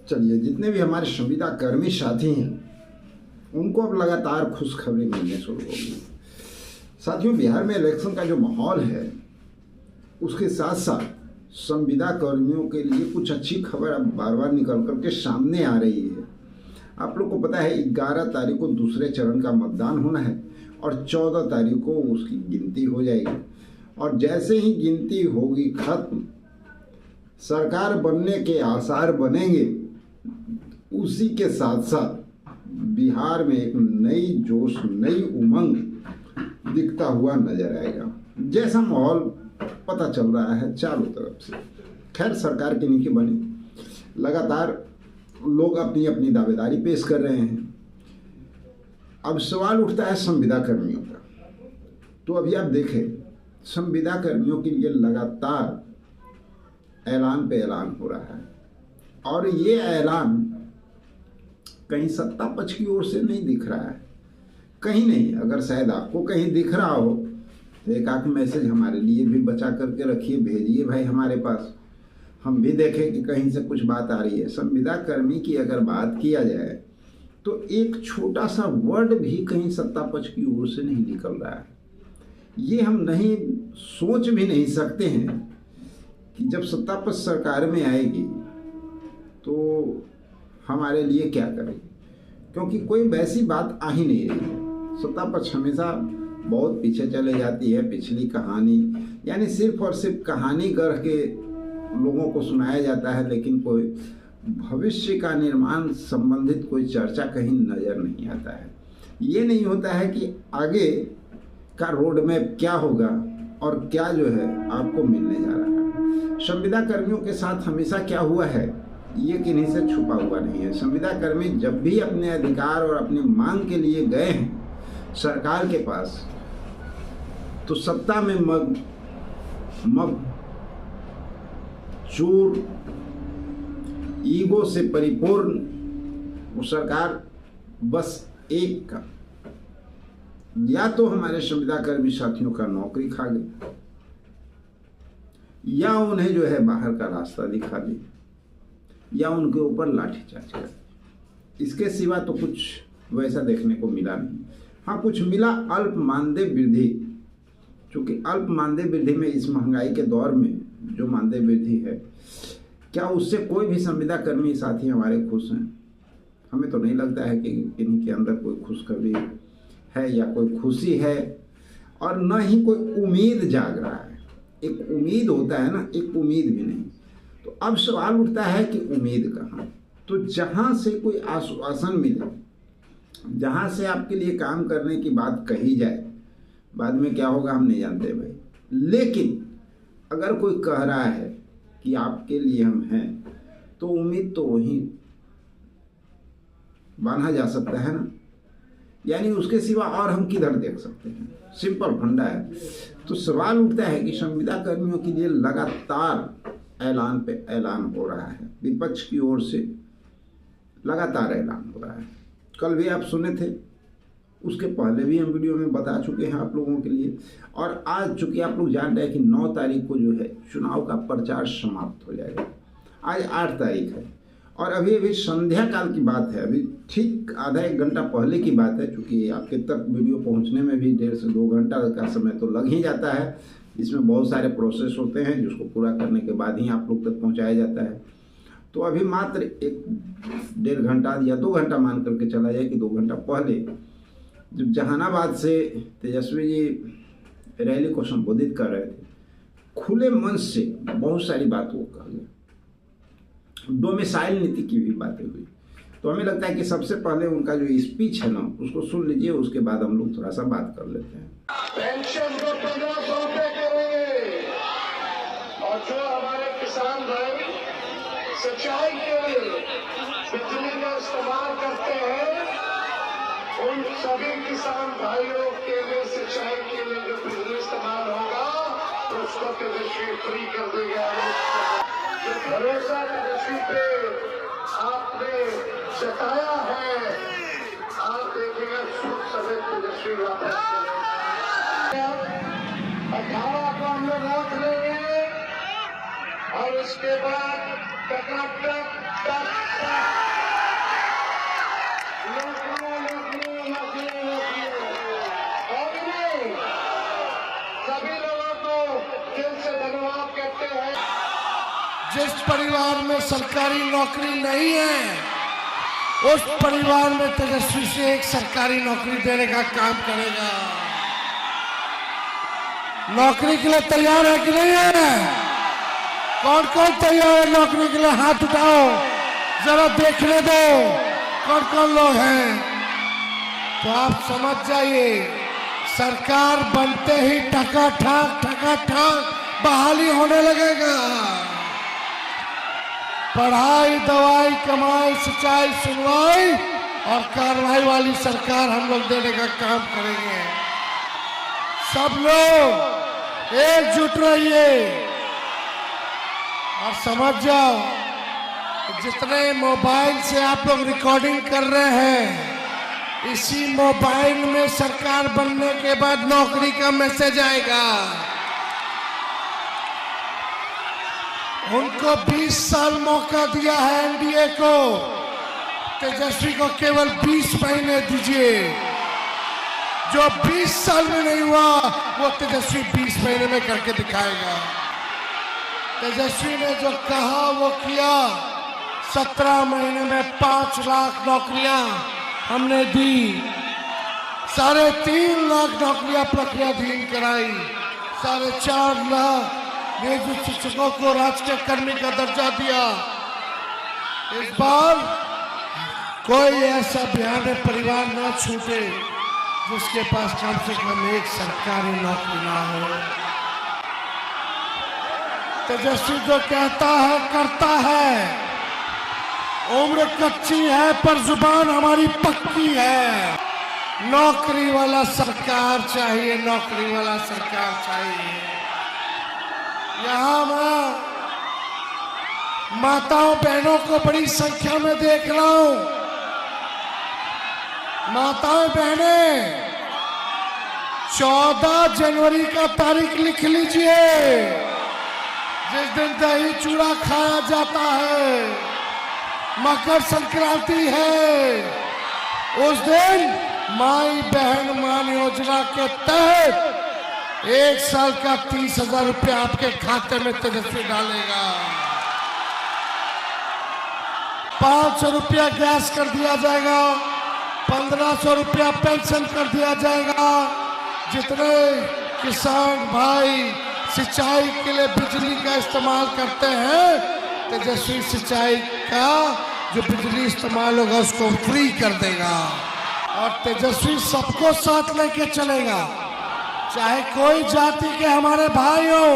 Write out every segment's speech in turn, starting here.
चलिए, जितने भी हमारे संविदा कर्मी साथी हैं उनको अब लगातार खुशखबरी मिलने शुरू होगी। साथियों, बिहार में इलेक्शन का जो माहौल है उसके साथ साथ संविदा कर्मियों के लिए कुछ अच्छी खबर अब बार बार निकल करके सामने आ रही है। आप लोग को पता है 11 तारीख को दूसरे चरण का मतदान होना है और 14 तारीख को उसकी गिनती हो जाएगी। और जैसे ही गिनती होगी खत्म, सरकार बनने के आसार बनेंगे, उसी के साथ साथ बिहार में एक नई जोश, नई उमंग दिखता हुआ नजर आएगा, जैसा माहौल पता चल रहा है चारों तरफ से। खैर, सरकार की नीति बनी, लगातार लोग अपनी अपनी दावेदारी पेश कर रहे हैं। अब सवाल उठता है संविदा कर्मियों का। तो अभी आप देखें, संविदा कर्मियों के लिए लगातार ऐलान पे ऐलान हो रहा है और ये ऐलान कहीं सत्ता पक्ष की ओर से नहीं दिख रहा है, कहीं नहीं। अगर शायद आपको कहीं दिख रहा हो तो एक आध मैसेज हमारे लिए भी बचा करके रखिए, भेजिए भाई हमारे पास, हम भी देखें कि कहीं से कुछ बात आ रही है। संविदा कर्मी की अगर बात किया जाए तो एक छोटा सा वर्ड भी कहीं सत्ता पक्ष की ओर से नहीं निकल रहा है। ये हम नहीं सोच भी नहीं सकते हैं कि जब सत्ता पक्ष सरकार में आएगी तो हमारे लिए क्या करेगी, क्योंकि कोई वैसी बात आ ही नहीं रही है। सत्ता पक्ष हमेशा बहुत पीछे चले जाती है। पिछली कहानी यानी सिर्फ और सिर्फ कहानी गढ़ के लोगों को सुनाया जाता है, लेकिन कोई भविष्य का निर्माण संबंधित कोई चर्चा कहीं नजर नहीं आता है। ये नहीं होता है कि आगे का रोड मैप क्या होगा और क्या जो है आपको मिलने जा रहा है। संविदा कर्मियों के साथ हमेशा क्या हुआ है ये किन्हीं से छुपा हुआ नहीं है। संविदा कर्मी जब भी अपने अधिकार और अपनी मांग के लिए गए हैं सरकार के पास, तो सत्ता में मग चूर, ईगो से परिपूर्ण वो सरकार बस एक का, या तो हमारे संविदा कर्मी साथियों का नौकरी खा गई या उन्हें जो है बाहर का रास्ता दिखा दी या उनके ऊपर लाठीचार्ज कर दी। इसके सिवा तो कुछ वैसा देखने को मिला नहीं। हाँ, कुछ मिला अल्प मानदेय वृद्धि। चूंकि अल्प मानदेय वृद्धि में इस महंगाई के दौर में जो मानदेय वृद्धि है, क्या उससे कोई भी संविदा कर्मी साथी हमारे खुश हैं? हमें तो नहीं लगता है कि इन्हीं के अंदर कोई खुशखबरी है या कोई खुशी है, और न ही कोई उम्मीद जाग रहा है। एक उम्मीद होता है ना, एक उम्मीद भी नहीं। तो अब सवाल उठता है कि उम्मीद कहाँ? तो जहाँ से कोई आश्वासन मिले, जहाँ से आपके लिए काम करने की बात कही जाए, बाद में क्या होगा हम नहीं जानते भाई, लेकिन अगर कोई कह रहा है कि आपके लिए हम हैं, तो उम्मीद तो वहीं बांधा जा सकता है ना। यानी उसके सिवा और हम किधर देख सकते हैं? सिंपल फंडा है। तो सवाल उठता है कि संविदा कर्मियों के लिए लगातार ऐलान पे ऐलान हो रहा है, विपक्ष की ओर से लगातार ऐलान हो रहा है। कल भी आप सुने थे, उसके पहले भी हम वीडियो में बता चुके हैं आप लोगों के लिए। और आज चूंकि आप लोग जान रहे हैं कि 9 तारीख को जो है चुनाव का प्रचार समाप्त हो जाएगा। आज 8 तारीख है और अभी अभी संध्या काल की बात है, अभी ठीक आधा एक घंटा पहले की बात है। चूँकि आपके तक वीडियो पहुंचने में भी 1.5 से 2 घंटा का समय तो लग ही जाता है। इसमें बहुत सारे प्रोसेस होते हैं जिसको पूरा करने के बाद ही आप लोग तक पहुंचाया जाता है। तो अभी मात्र 1-1.5 घंटा या 2 घंटा मान करके चला जाए कि 2 घंटा पहले जब जहानाबाद से तेजस्वी जी रैली को संबोधित कर रहे थे, खुले मन से बहुत सारी बात वो कह गए। डोमिसाइल नीति की भी बातें हुई। तो हमें लगता है कि सबसे पहले उनका जो स्पीच है ना, उसको सुन लीजिए, उसके बाद हम लोग थोड़ा सा बात कर लेते हैं। पेंशन को 1500 रुपए करेंगे और जो हमारे किसान भाई सिंचाई के लिए बिजली का इस्तेमाल करते हैं, उन सभी किसान भाइयों के लिए सिंचाई के लिए जो बिजली इस्तेमाल होगा उसको तेजस्वी फ्री कर देगा। जो भरोसा तेजस्वी पे आपने जताया है, आप देखिएगा सूद समेत तेजस्वी वापस 18 को हम लोग रख लेंगे और उसके बाद टकाटक जिस परिवार में सरकारी नौकरी नहीं है, उस परिवार में तेजस्वी से एक सरकारी नौकरी देने का काम करेगा। नौकरी के लिए तैयार है कि नहीं है? कौन कौन तैयार है नौकरी के लिए? हाथ उठाओ, जरा देखने दो कौन कौन लोग हैं। तो आप समझ जाइए, सरकार बनते ही ठकाठक बहाली होने लगेगा। पढ़ाई, दवाई, कमाई, सिंचाई, सुनवाई और कार्रवाई वाली सरकार हम लोग देने का काम करेंगे। सब लोग एकजुट रहिए और समझ जाओ, जितने मोबाइल से आप लोग रिकॉर्डिंग कर रहे हैं, इसी मोबाइल में सरकार बनने के बाद नौकरी का मैसेज आएगा। उनको 20 साल मौका दिया है एनडीए को, तेजस्वी को केवल 20 महीने दीजिए। जो 20 साल में नहीं हुआ वो तेजस्वी 20 महीने में करके दिखाएगा। तेजस्वी ने जो कहा वो किया। 17 महीने में 5 लाख नौकरियां हमने दी, 3.5 लाख नौकरियां प्रक्रियाधीन कराई, 4.5 लाख नियोजित शिक्षकों को राजकीय कर्मी का दर्जा दिया। इस बार कोई ऐसा बिहार में परिवार ना छूटे जिसके पास कम से कम एक सरकारी नौकरी ना हो। तेजस्वी जो कहता है करता है। उम्र कच्ची है पर जुबान हमारी पक्की है। नौकरी वाला सरकार चाहिए, नौकरी वाला सरकार चाहिए। यहाँ मैं माताओं बहनों को बड़ी संख्या में देख रहा हूं। माताएं बहनें, 14 जनवरी का तारीख लिख लीजिए, जिस दिन दही चूड़ा खाया जाता है, मकर संक्रांति है। उस दिन माई बहन मान योजना के तहत 1 साल का 30,000 रुपया आपके खाते में तेजस्वी डालेगा। 500 रुपया गैस कर दिया जाएगा, 1500 रुपया पेंशन कर दिया जाएगा। जितने किसान भाई सिंचाई के लिए बिजली का इस्तेमाल करते हैं, तेजस्वी सिंचाई का जो बिजली इस्तेमाल होगा उसको फ्री कर देगा। और तेजस्वी सबको साथ लेके चलेगा, चाहे कोई जाति के हमारे भाई हो,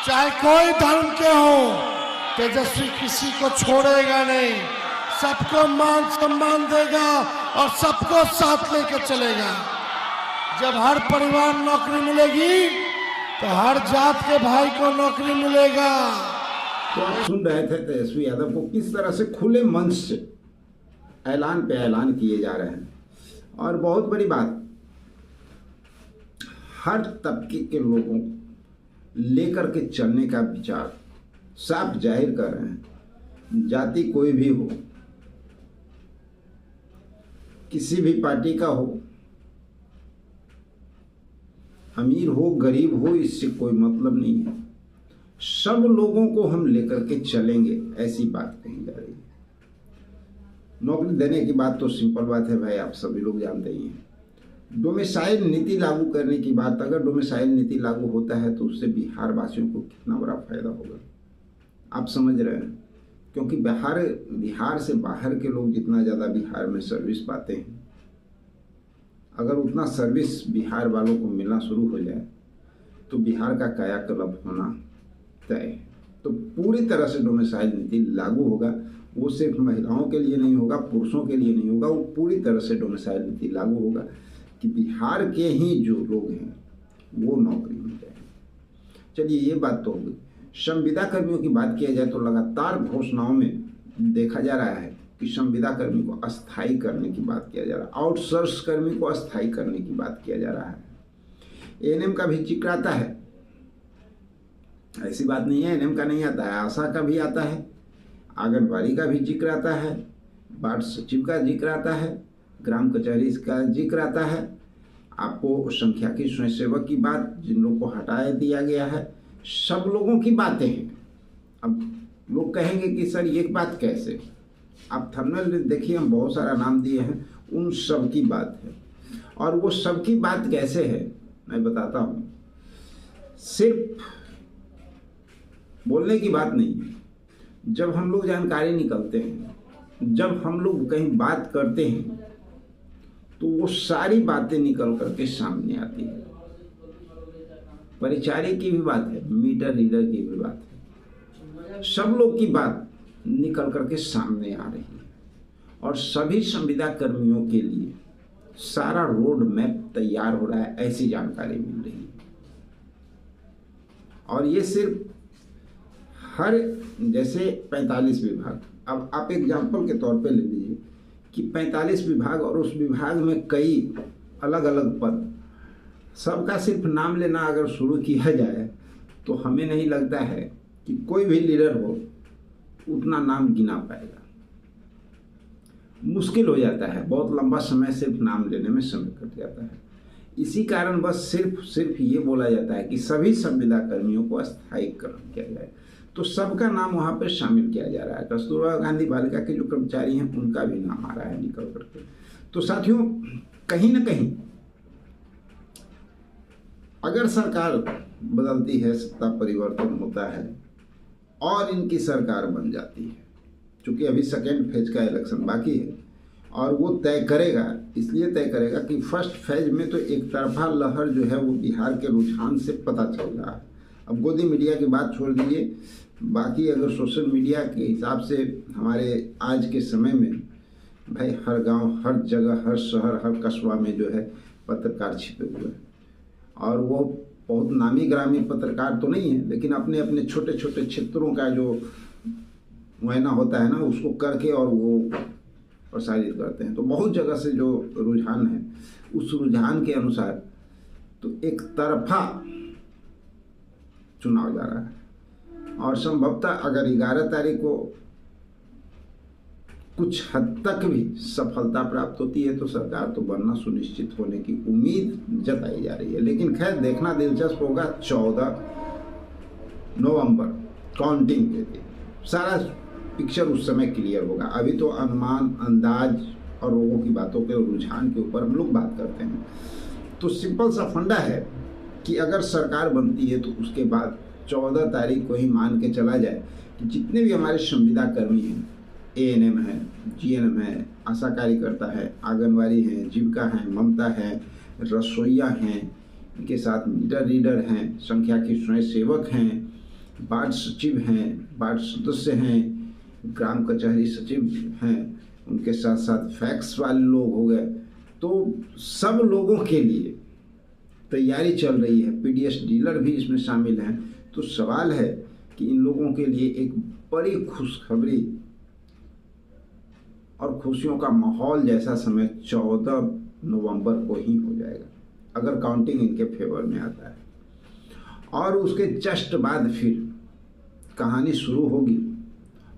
चाहे कोई धर्म के हो। तेजस्वी किसी को छोड़ेगा नहीं, सबको मान सम्मान देगा और सबको साथ लेके चलेगा। जब हर परिवार नौकरी मिलेगी तो हर जात के भाई को नौकरी मिलेगा। तो आप सुन रहे थे तेजस्वी यादव को किस तरह से खुले मंच से ऐलान पे ऐलान किए जा रहे हैं। और बहुत बड़ी बात, हर तबके के लोगों को लेकर के चलने का विचार साफ जाहिर कर रहे हैं। जाति कोई भी हो, किसी भी पार्टी का हो, अमीर हो गरीब हो, इससे कोई मतलब नहीं है। सब लोगों को हम लेकर के चलेंगे, ऐसी बात कही जा रही है। नौकरी देने की बात तो सिंपल बात है भाई, आप सभी लोग जानते ही हैं। डोमिसाइल नीति लागू करने की बात, अगर डोमिसाइल नीति लागू होता है तो उससे बिहार वासियों को कितना बड़ा फायदा होगा आप समझ रहे हैं। क्योंकि बिहार से बाहर के लोग जितना ज़्यादा बिहार में सर्विस पाते हैं, अगर उतना सर्विस बिहार वालों को मिलना शुरू हो जाए तो बिहार का कायाकल्प होना तय है। तो पूरी तरह से डोमिसाइल नीति लागू होगा। वो सिर्फ महिलाओं के लिए नहीं होगा, पुरुषों के लिए नहीं होगा, वो पूरी तरह से डोमिसाइल नीति लागू होगा कि बिहार के ही जो लोग हैं वो नौकरी मिल जाए। चलिए ये बात तो होगी। संविदा कर्मियों की बात किया जाए तो लगातार घोषणाओं में देखा जा रहा है कि संविदा कर्मी को अस्थायी करने की बात किया जा रहा है, आउटसोर्स कर्मी को अस्थायी करने की बात किया जा रहा है। एएनएम का भी जिक्र आता है, ऐसी बात नहीं है एएनएम का नहीं आता है, आशा का भी आता है, आंगनबाड़ी का भी जिक्र आता है, वार्ड सचिव का जिक्र आता है, ग्राम कचहरी का जिक्र आता है, आपको संख्या की स्वयंसेवक की बात, जिन लोगों को हटाया दिया गया है, सब लोगों की बातें हैं। अब लोग कहेंगे कि सर ये बात कैसे, आप थंबनेल देखिए, हम बहुत सारा नाम दिए हैं, उन सब की बात है। और वो सब की बात कैसे है मैं बताता हूँ। सिर्फ बोलने की बात नहीं है, जब हम लोग जानकारी निकलते हैं, जब हम लोग कहीं बात करते हैं, तो वो सारी बातें निकल करके सामने आती है। परिचारी की भी बात है, मीटर रीडर की भी बात है, सब लोग की बात निकल करके सामने आ रही है। और सभी संविदा कर्मियों के लिए सारा रोड मैप तैयार हो रहा है, ऐसी जानकारी मिल रही है। और ये सिर्फ हर जैसे 45 विभाग, अब आप एग्जाम्पल के तौर पे ले लीजिए कि 45 विभाग और उस विभाग में कई अलग अलग पद, सबका सिर्फ नाम लेना अगर शुरू किया जाए तो हमें नहीं लगता है कि कोई भी लीडर हो उतना नाम गिना पाएगा। मुश्किल हो जाता है, बहुत लंबा समय सिर्फ नाम लेने में समय कट जाता है। इसी कारण बस सिर्फ ये बोला जाता है कि सभी संविदा कर्मियों को स्थायीकरण किया जाए, तो सबका नाम वहाँ पर शामिल किया जा रहा है। कस्तूरबा गांधी बालिका के जो कर्मचारी हैं उनका भी नाम आ रहा है निकल करके। तो साथियों, कहीं ना कहीं अगर सरकार बदलती है, सत्ता परिवर्तन होता है और इनकी सरकार बन जाती है, चूंकि अभी सेकेंड फेज का इलेक्शन बाकी है और वो तय करेगा, इसलिए तय करेगा कि फर्स्ट फेज में तो एक तरफा लहर जो है वो बिहार के रुझान से पता चल रहा है। अब गोदी मीडिया की बात छोड़ दीजिए, बाकी अगर सोशल मीडिया के हिसाब से हमारे आज के समय में भाई हर गांव, हर जगह, हर शहर, हर कस्बा में जो है पत्रकार छिपे हुए हैं। और वो बहुत नामी ग्रामी पत्रकार तो नहीं है, लेकिन अपने अपने छोटे छोटे क्षेत्रों का जो मुआयना होता है ना, उसको करके और वो प्रसारित करते हैं। तो बहुत जगह से जो रुझान है, उस रुझान के अनुसार तो एक तरफा चुनाव जा रहा है। और संभवतः अगर 11 तारीख को कुछ हद तक भी सफलता प्राप्त होती है तो सरकार तो बनना सुनिश्चित होने की उम्मीद जताई जा रही है। लेकिन खैर देखना दिलचस्प होगा 14 नवंबर काउंटिंग के दिन सारा पिक्चर उस समय क्लियर होगा। अभी तो अनुमान, अंदाज और लोगों की बातों के रुझान के ऊपर हम लोग बात करते हैं। तो सिंपल सा फंडा है कि अगर सरकार बनती है तो उसके बाद 14 तारीख को ही मान के चला जाए कि जितने भी हमारे संविदा कर्मी हैं, ANM है, GNM है, आशा कार्यकर्ता है, आंगनवाड़ी है, जीविका है, ममता है, रसोईया हैं, इनके साथ मीटर रीडर हैं, संख्या के स्वयं सेवक हैं, वार्ड सचिव हैं, वार्ड सदस्य हैं, ग्राम कचहरी सचिव हैं, उनके साथ साथ फैक्स वाले लोग हो गए। तो सब लोगों के लिए तैयारी चल रही है, PDS डीलर भी इसमें शामिल हैं। तो सवाल है कि इन लोगों के लिए एक बड़ी खुशखबरी और खुशियों का माहौल जैसा समय 14 नवंबर को ही हो जाएगा, अगर काउंटिंग इनके फेवर में आता है। और उसके जस्ट बाद फिर कहानी शुरू होगी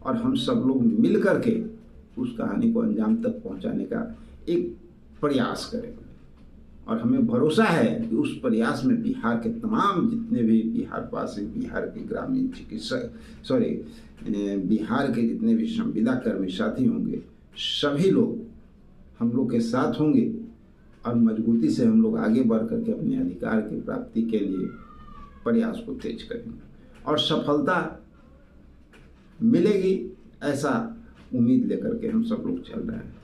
और हम सब लोग मिल करके उस कहानी को अंजाम तक पहुंचाने का एक प्रयास करेंगे। और हमें भरोसा है कि उस प्रयास में बिहार के तमाम जितने भी बिहारवासी, बिहार के ग्रामीण चिकित्सक, बिहार के जितने भी संविदा कर्मी साथी होंगे, सभी लोग हम लोग के साथ होंगे और मजबूती से हम लोग आगे बढ़ करके अपने अधिकार की प्राप्ति के लिए प्रयास को तेज करेंगे और सफलता मिलेगी, ऐसा उम्मीद लेकर के हम सब लोग चल रहे हैं।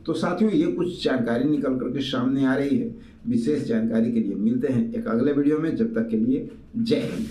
तो साथियों, ये कुछ जानकारी निकल करके सामने आ रही है। विशेष जानकारी के लिए मिलते हैं एक अगले वीडियो में। जब तक के लिए जय हिंद।